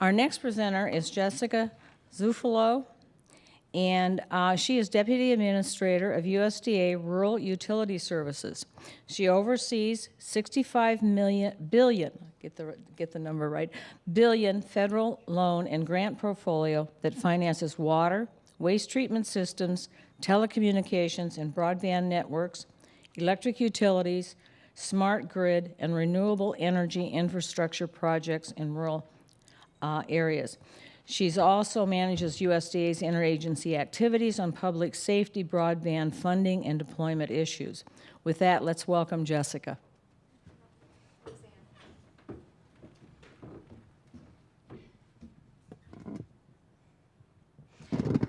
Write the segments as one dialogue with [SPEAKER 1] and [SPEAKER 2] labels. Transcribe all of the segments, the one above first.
[SPEAKER 1] Our next presenter is Jessica Zufolo, and she is Deputy Administrator of USDA Rural Utility Services. She oversees 65 billion, get the number right, billion federal loan and grant portfolio that finances water, waste treatment systems, telecommunications and broadband networks, electric utilities, smart grid, and renewable energy infrastructure projects in rural areas. She also manages USDA's interagency activities on public safety, broadband funding, and deployment issues. With that, let's welcome Jessica.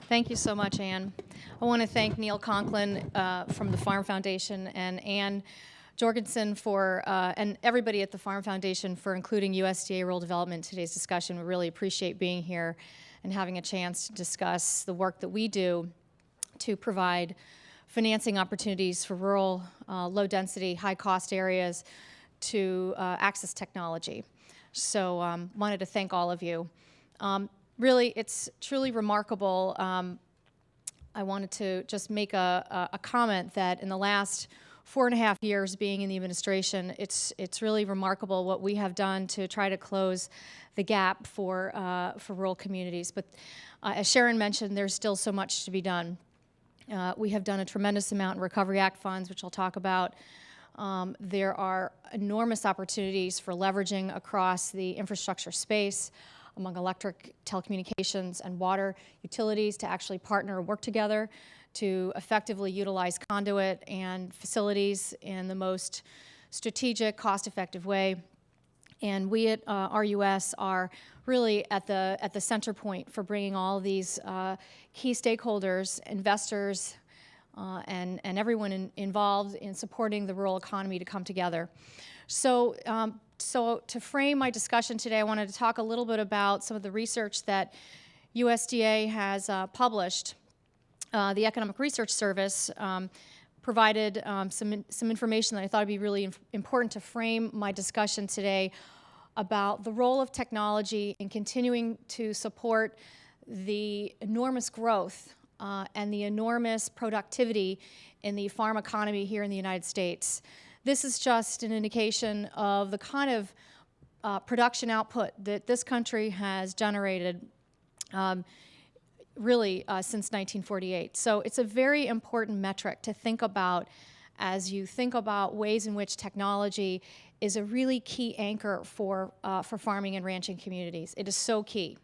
[SPEAKER 2] Thank you so much, Ann. I want to thank Neil Conklin from the Farm Foundation and Ann Jorgensen and everybody at the Farm Foundation for including USDA Rural Development in today's discussion. We really appreciate being here and having a chance to discuss the work that we do to provide financing opportunities for rural, low-density, high-cost areas to access technology. So wanted to thank all of you. Really, it's truly remarkable. I wanted to just make a comment that in the last 4.5 years being in the administration, it's really remarkable what we have done to try to close the gap for rural communities. But as Sharon mentioned, there's still so much to be done. We have done a tremendous amount in Recovery Act funds, which I'll talk about. There are enormous opportunities for leveraging across the infrastructure space among electric, telecommunications, and water utilities to actually partner and work together to effectively utilize conduit and facilities in the most strategic, cost-effective way. And we at RUS are really at the center point for bringing all these key stakeholders, investors, and everyone involved in supporting the rural economy to come together. So to frame my discussion today, I wanted to talk a little bit about some of the research that USDA has published. The Economic Research Service provided some information that I thought would be really important to frame my discussion today about the role of technology in continuing to support the enormous growth and the enormous productivity in the farm economy here in the United States. This is just an indication of the kind of production output that this country has generated really since 1948. So it's a very important metric to think about as you think about ways in which technology is a really key anchor for farming and ranching communities. It is so key.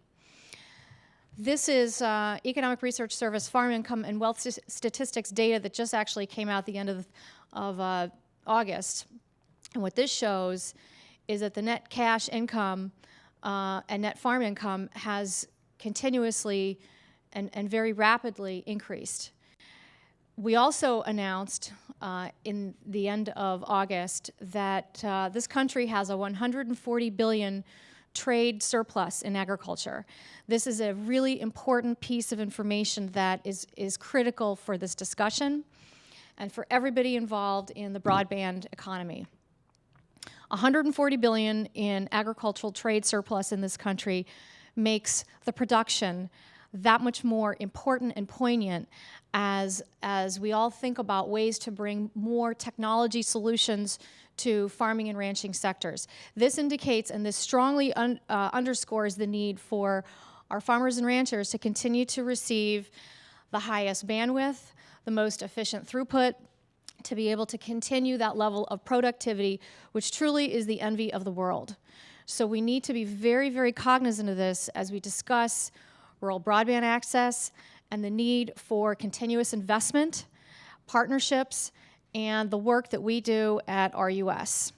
[SPEAKER 2] This is Economic Research Service Farm Income and Wealth Statistics data that just actually came out at the end of August. And what this shows is that the net cash income and net farm income has continuously and very rapidly increased. We also announced in the end of August that this country has a $140 billion trade surplus in agriculture. This is a really important piece of information that is critical for this discussion and for everybody involved in the broadband economy. $140 billion in agricultural trade surplus in this country makes the production that much more important and poignant as we all think about ways to bring more technology solutions to farming and ranching sectors. This indicates and this strongly underscores the need for our farmers and ranchers to continue to receive the highest bandwidth, the most efficient throughput, to be able to continue that level of productivity, which truly is the envy of the world. So we need to be very, very cognizant of this as we discuss rural broadband access and the need for continuous investment, partnerships, and the work that we do at RUS.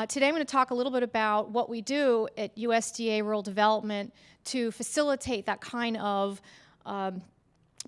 [SPEAKER 2] Today I'm going to talk a little bit about what we do at USDA Rural Development to facilitate that kind of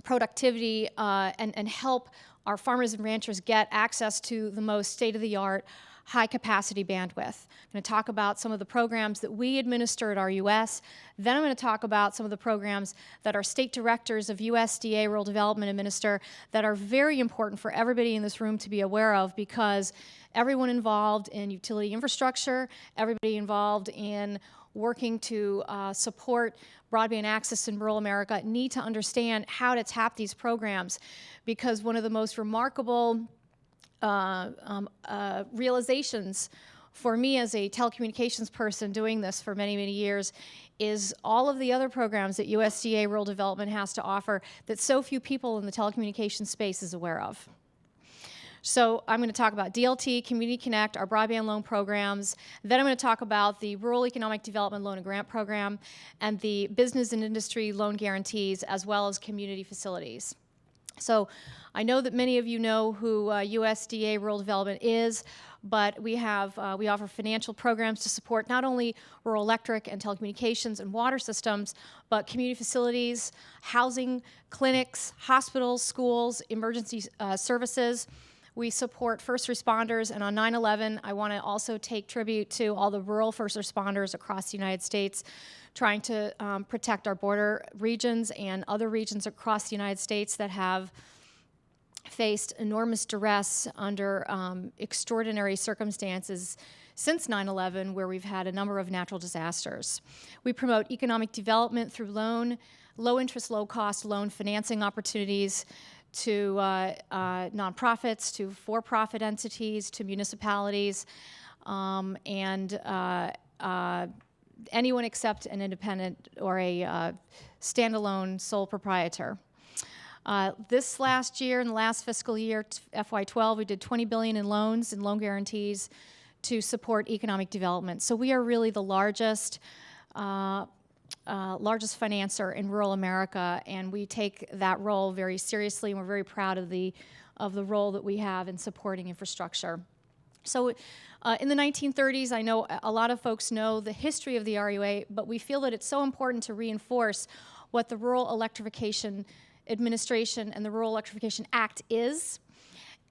[SPEAKER 2] productivity and help our farmers and ranchers get access to the most state-of-the-art, high-capacity bandwidth. I'm going to talk about some of the programs that we administer at RUS. Then I'm going to talk about some of the programs that our state directors of USDA Rural Development administer that are very important for everybody in this room to be aware of, because everyone involved in utility infrastructure, everybody involved in working to support broadband access in rural America need to understand how to tap these programs, because one of the most remarkable realizations for me as a telecommunications person doing this for many, many years is all of the other programs that USDA Rural Development has to offer that so few people in the telecommunications space is aware of. So I'm going to talk about DLT, Community Connect, our broadband loan programs. Then I'm going to talk about the Rural Economic Development Loan and Grant Program and the business and industry loan guarantees, as well as community facilities. So I know that many of you know who USDA Rural Development is, but we offer financial programs to support not only rural electric and telecommunications and water systems, but community facilities, housing, clinics, hospitals, schools, emergency services. We support first responders, and on 9/11, I want to also take tribute to all the rural first responders across the United States trying to protect our border regions and other regions across the United States that have faced enormous duress under extraordinary circumstances since 9/11, where we've had a number of natural disasters. We promote economic development through low interest, low cost loan financing opportunities to nonprofits, to for-profit entities, to municipalities, and anyone except an independent or a standalone sole proprietor. This last year, in the last fiscal year, FY12, we did $20 billion in loans and loan guarantees to support economic development. So we are really the largest financer in rural America, and we take that role very seriously, and we're very proud of the role that we have in supporting infrastructure. So in the 1930s, I know a lot of folks know the history of the RUA, but we feel that it's so important to reinforce what the Rural Electrification Administration and the Rural Electrification Act is,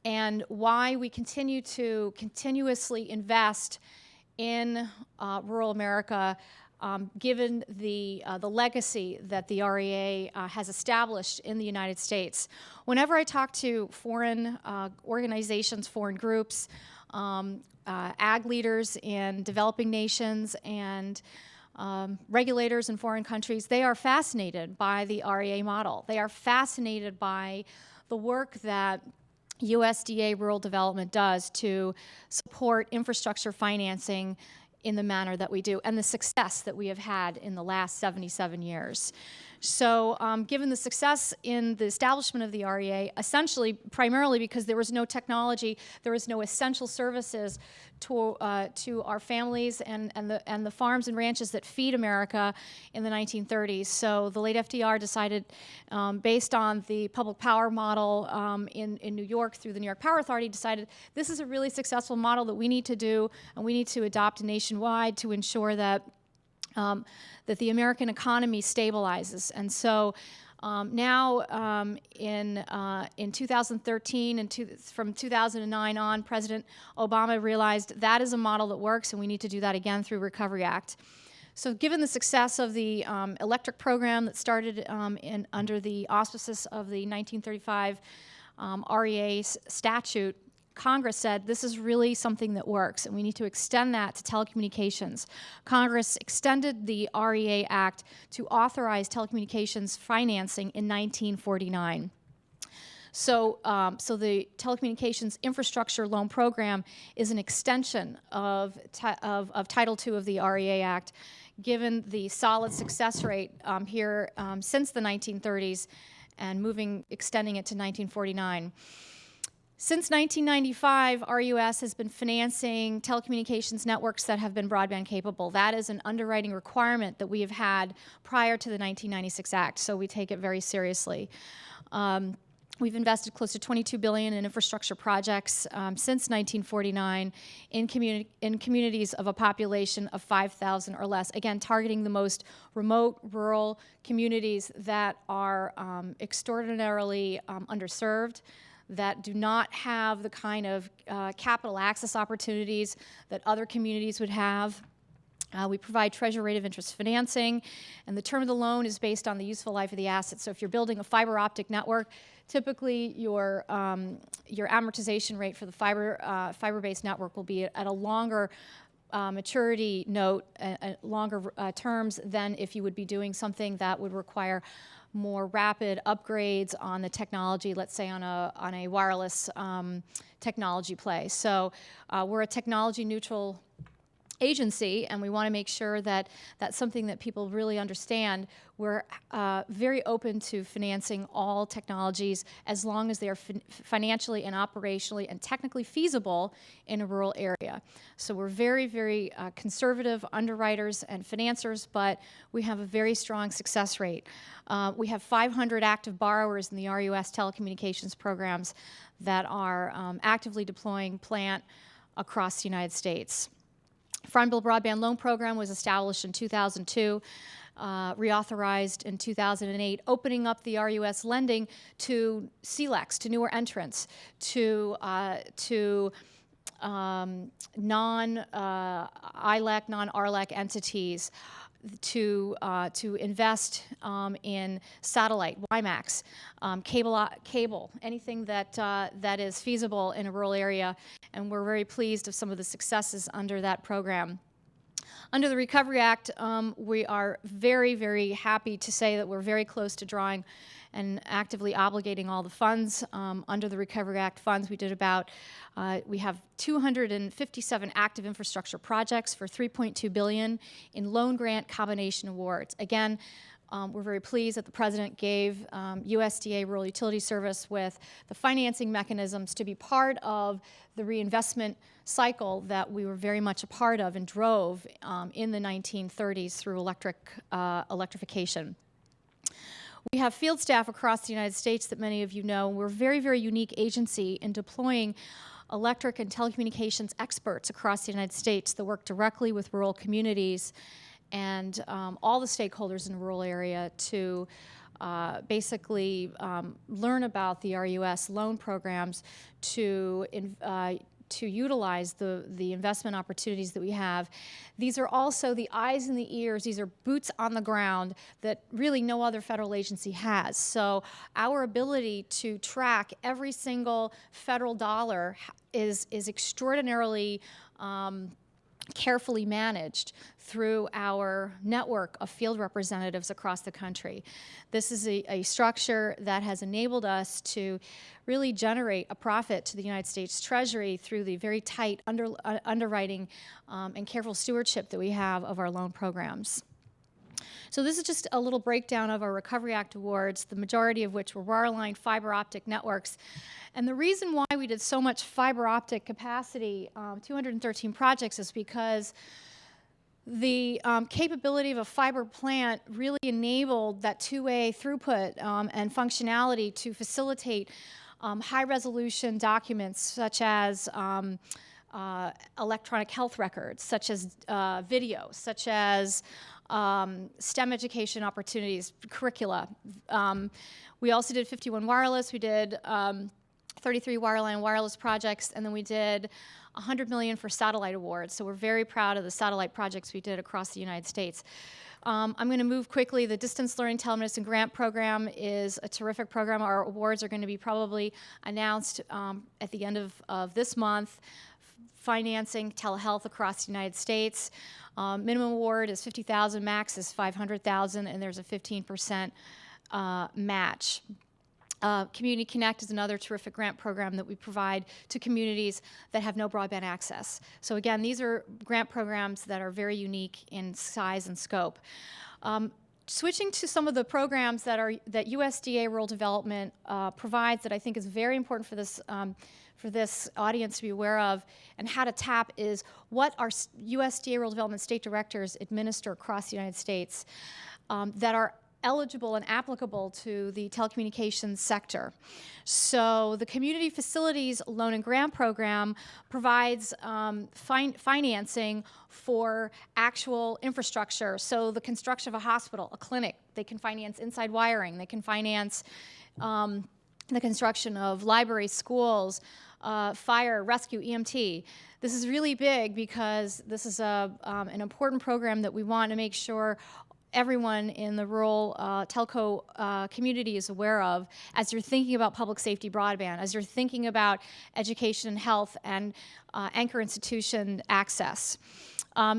[SPEAKER 2] and why we continue to continuously invest in rural America, given the legacy that the REA has established in the United States. Whenever I talk to foreign organizations, foreign groups, ag leaders in developing nations, and regulators in foreign countries, they are fascinated by the REA model. They are fascinated by the work that USDA Rural Development does to support infrastructure financing in the manner that we do, and the success that we have had in the last 77 years. So given the success in the establishment of the REA, essentially primarily because there was no technology, there was no essential services to our families and the farms and ranches that feed America in the 1930s. So the late FDR decided, based on the public power model in New York through the New York Power Authority, decided this is a really successful model that we need to do, and we need to adopt nationwide to ensure that that the American economy stabilizes. And so now in 2013 and from 2009 on, President Obama realized that is a model that works, and we need to do that again through Recovery Act. So given the success of the electric program that started under the auspices of the 1935 REA statute, Congress said this is really something that works, and we need to extend that to telecommunications. Congress extended the REA Act to authorize telecommunications financing in 1949. So, the Telecommunications Infrastructure Loan Program is an extension of Title II of the REA Act, given the solid success rate here since the 1930s and extending it to 1949. Since 1995, RUS has been financing telecommunications networks that have been broadband capable. That is an underwriting requirement that we have had prior to the 1996 Act, so we take it very seriously. We've invested close to $22 billion in infrastructure projects since 1949 in communities of a population of 5,000 or less, again, targeting the most remote, rural communities that are extraordinarily underserved, that do not have the kind of capital access opportunities that other communities would have. We provide treasury rate of interest financing, and the term of the loan is based on the useful life of the asset. So if you're building a fiber optic network, typically your amortization rate for the fiber-based network will be at a longer maturity note, longer terms than if you would be doing something that would require more rapid upgrades on the technology, let's say on a wireless technology play. So we're a technology neutral agency, and we want to make sure that that's something that people really understand. We're very open to financing all technologies as long as they are financially and operationally and technically feasible in a rural area. So we're very, very conservative underwriters and financiers, but we have a very strong success rate. We have 500 active borrowers in the RUS telecommunications programs that are actively deploying plant across the United States. Farm Bill Broadband Loan Program was established in 2002, reauthorized in 2008, opening up the RUS lending to CLECs, to newer entrants, to non-ILEC, non-RLEC entities, to invest in satellite, WiMAX, cable, anything that is feasible in a rural area, and we're very pleased of some of the successes under that program. Under the Recovery Act, we are very, very happy to say that we're very close to drawing and actively obligating all the funds. Under the Recovery Act funds, we have 257 active infrastructure projects for $3.2 billion in loan grant combination awards. Again, we're very pleased that the President gave USDA Rural Utility Service with the financing mechanisms to be part of the reinvestment cycle that we were very much a part of and drove in the 1930s through electrification. We have field staff across the United States that many of you know. We're a very, very unique agency in deploying electric and telecommunications experts across the United States that work directly with rural communities and all the stakeholders in the rural area to basically learn about the RUS loan programs, to utilize the investment opportunities that we have. These are also the eyes and the ears, these are boots on the ground that really no other federal agency has. So our ability to track every single federal dollar is extraordinarily carefully managed through our network of field representatives across the country. This is a structure that has enabled us to really generate a profit to the United States Treasury through the very tight underwriting and careful stewardship that we have of our loan programs. So this is just a little breakdown of our Recovery Act awards, the majority of which were wireline fiber optic networks. And the reason why we did so much fiber optic capacity, 213 projects, is because the capability of a fiber plant really enabled that two-way throughput and functionality to facilitate high-resolution documents such as electronic health records, such as video, such as STEM education opportunities, curricula. We also did 51 wireless. We did 33 wireline wireless projects, and then we did $100 million for satellite awards. So we're very proud of the satellite projects we did across the United States. I'm going to move quickly. The Distance Learning Telemedicine Grant Program is a terrific program. Our awards are going to be probably announced at the end of this month, financing telehealth across the United States. Minimum award is $50,000, max is $500,000, and there's a 15% match. Community Connect is another terrific grant program that we provide to communities that have no broadband access. So again, these are grant programs that are very unique in size and scope. Switching to some of the programs that USDA Rural Development provides that I think is very important for this audience to be aware of and how to tap is what our USDA Rural Development State Directors administer across the United States that are eligible and applicable to the telecommunications sector. So the Community Facilities Loan and Grant Program provides financing for actual infrastructure. So the construction of a hospital, a clinic, they can finance inside wiring, they can finance the construction of libraries, schools, fire, rescue, EMT. This is really big because this is an important program that we want to make sure everyone in the rural telco community is aware of as you're thinking about public safety broadband, as you're thinking about education and health and anchor institution access.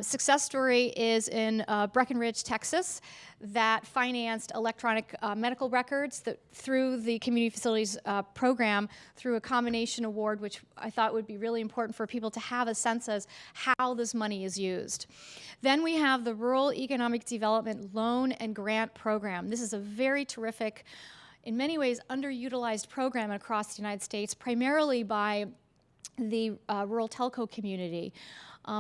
[SPEAKER 2] Success story is in Breckenridge, Texas, that financed electronic medical records through the Community Facilities Program through a combination award, which I thought would be really important for people to have a sense as how this money is used. Then we have the Rural Economic Development Loan and Grant Program. This is a very terrific, in many ways underutilized program across the United States, primarily by the rural telco community.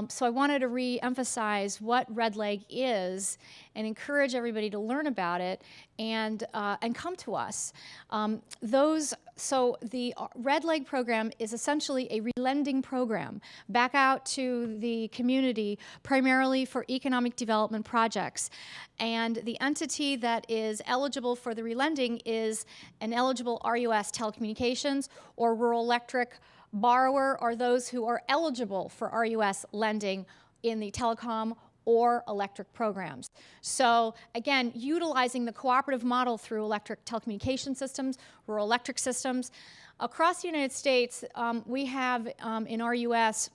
[SPEAKER 2] So I wanted to re-emphasize what Red Leg is and encourage everybody to learn about it and come to us. So the Red Leg program is essentially a relending program back out to the community, primarily for economic development projects. And the entity that is eligible for the relending is an eligible RUS telecommunications or rural electric borrower, or those who are eligible for RUS lending in the telecom or electric programs. So again, utilizing the cooperative model through electric telecommunication systems, rural electric systems. Across the United States, we have in RUS,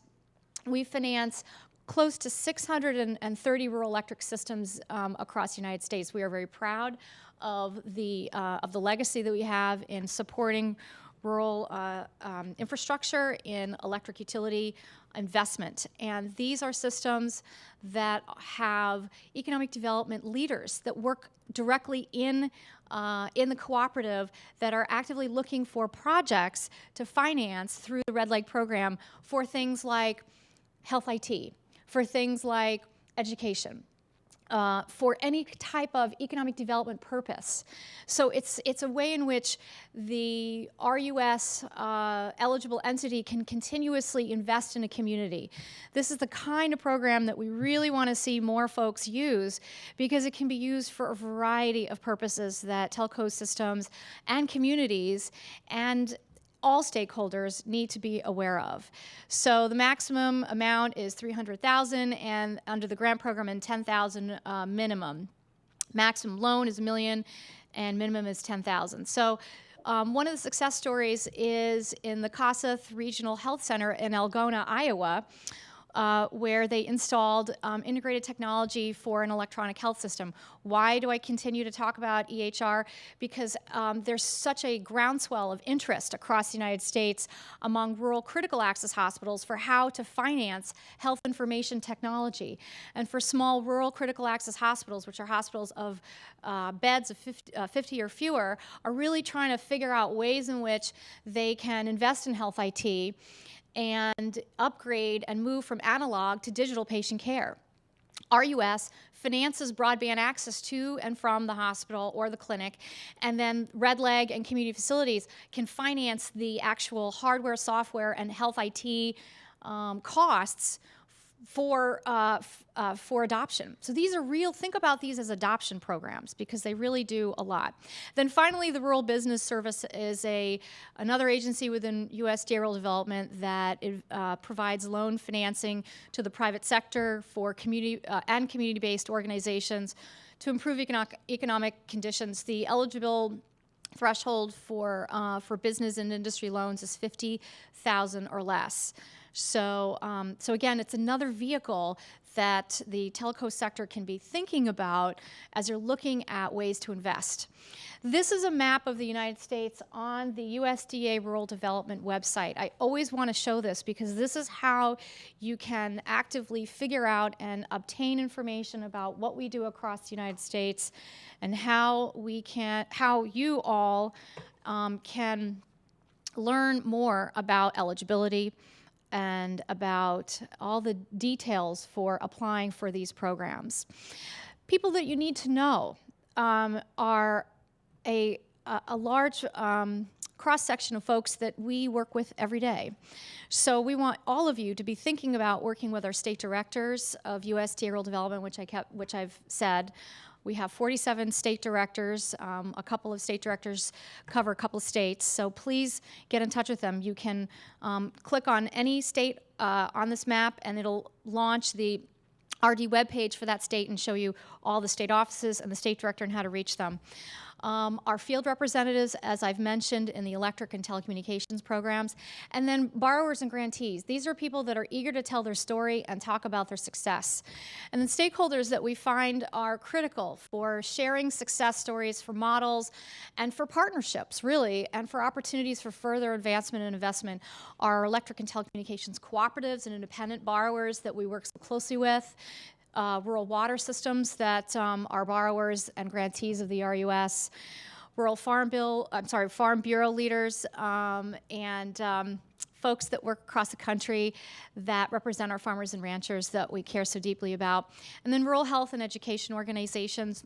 [SPEAKER 2] we finance close to 630 rural electric systems across the United States. We are very proud of the legacy that we have in supporting rural infrastructure in electric utility investment. And these are systems that have economic development leaders that work directly in the cooperative that are actively looking for projects to finance through the Red Leg program for things like health IT, for things like education, for any type of economic development purpose. So it's a way in which the RUS eligible entity can continuously invest in a community. This is the kind of program that we really want to see more folks use, because it can be used for a variety of purposes that telco systems and communities and all stakeholders need to be aware of. So the maximum amount is $300,000, and under the grant program, and $10,000 minimum. Maximum loan is $1 million, and minimum is $10,000. So one of the success stories is in the Kossuth Regional Health Center in Algona, Iowa, where they installed integrated technology for an electronic health system. Why do I continue to talk about EHR? Because there's such a groundswell of interest across the United States among rural critical access hospitals for how to finance health information technology. And for small rural critical access hospitals, which are hospitals of beds of 50 or fewer, are really trying to figure out ways in which they can invest in health IT and upgrade and move from analog to digital patient care. RUS finances broadband access to and from the hospital or the clinic, and then Red Leg and community facilities can finance the actual hardware, software, and health IT costs for adoption. So these are real, think about these as adoption programs, because they really do a lot. Then finally, the Rural Business Service is another agency within USDA Rural Development that provides loan financing to the private sector for community and community-based organizations to improve economic conditions. The eligible threshold for business and industry loans is $50,000 or less. So again, it's another vehicle that the telco sector can be thinking about as you're looking at ways to invest. This is a map of the United States on the USDA Rural Development website. I always want to show this because this is how you can actively figure out and obtain information about what we do across the United States and how you all can learn more about eligibility and about all the details for applying for these programs. People that you need to know are a large cross-section of folks that we work with every day. So we want all of you to be thinking about working with our state directors of USDA Rural Development, which I've said. We have 47 state directors. A couple of state directors cover a couple of states, so please get in touch with them. You can click on any state on this map, and it'll launch the RD webpage for that state and show you all the state offices and the state director and how to reach them. our field representatives, as I've mentioned, in the electric and telecommunications programs, and then borrowers and grantees. These are people that are eager to tell their story and talk about their success. And then stakeholders that we find are critical for sharing success stories, for models, and for partnerships, really, and for opportunities for further advancement and investment are electric and telecommunications cooperatives and independent borrowers that we work so closely with, rural water systems that are borrowers and grantees of the RUS, rural farm bureau leaders, and folks that work across the country that represent our farmers and ranchers that we care so deeply about, and then rural health and education organizations,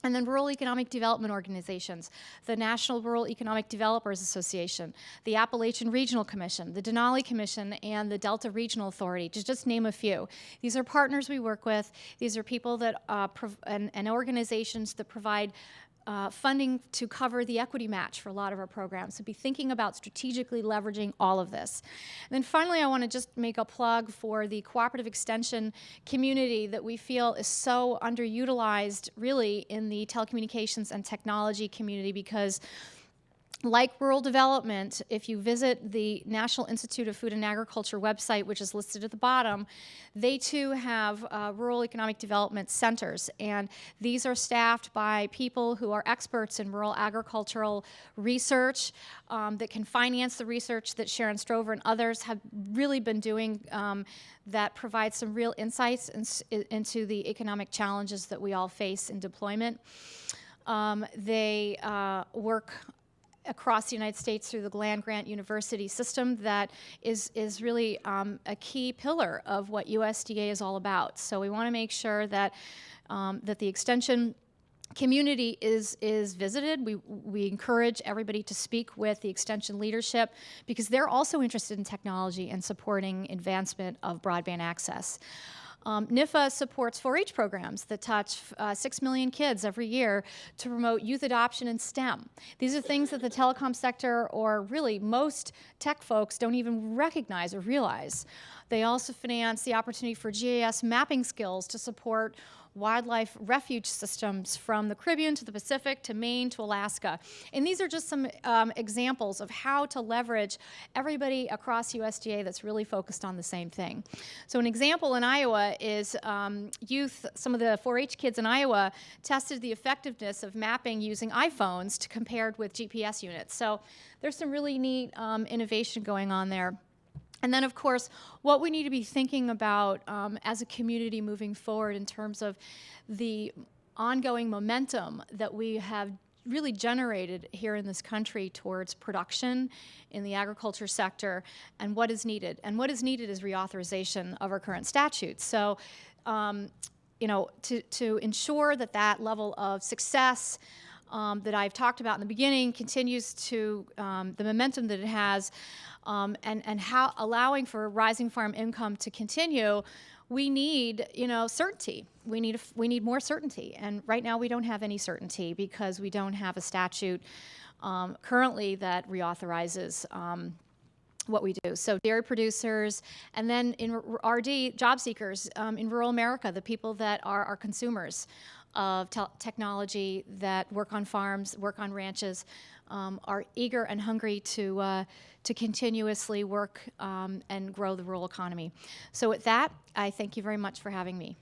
[SPEAKER 2] and then rural economic development organizations, the National Rural Economic Developers Association, the Appalachian Regional Commission, the Denali Commission, and the Delta Regional Authority, to just name a few. These are partners we work with. These are people that and organizations that provide funding to cover the equity match for a lot of our programs. So be thinking about strategically leveraging all of this. And then finally, I want to just make a plug for the cooperative extension community that we feel is so underutilized, really, in the telecommunications and technology community, because like rural development, if you visit the National Institute of Food and Agriculture website, which is listed at the bottom, they too have rural economic development centers. And these are staffed by people who are experts in rural agricultural research that can finance the research that Sharon Strover and others have really been doing that provides some real insights into the economic challenges that we all face in deployment. They work across the United States through the land-grant university system that is really a key pillar of what USDA is all about. So we want to make sure that, that the extension community is visited. We encourage everybody to speak with the extension leadership because they're also interested in technology and supporting advancement of broadband access. NIFA supports 4-H programs that touch 6 million kids every year to promote youth adoption in STEM. These are things that the telecom sector, or really most tech folks, don't even recognize or realize. They also finance the opportunity for GIS mapping skills to support wildlife refuge systems from the Caribbean to the Pacific to Maine to Alaska. And these are just some examples of how to leverage everybody across USDA that's really focused on the same thing. So an example in Iowa is some of the 4-H kids in Iowa tested the effectiveness of mapping using iPhones to compared with GPS units. So there's some really neat innovation going on there. And then, of course, what we need to be thinking about as a community moving forward in terms of the ongoing momentum that we have really generated here in this country towards production in the agriculture sector and what is needed. And what is needed is reauthorization of our current statutes. So, you know, to ensure that that level of success that I've talked about in the beginning continues to the momentum that it has, and how allowing for rising farm income to continue, we need, you know, certainty. We need more certainty, and right now we don't have any certainty because we don't have a statute currently that reauthorizes what we do. So dairy producers, and then in RD, job seekers in rural America, the people that are our consumers of technology that work on farms, work on ranches, are eager and hungry to continuously work and grow the rural economy. So with that, I thank you very much for having me.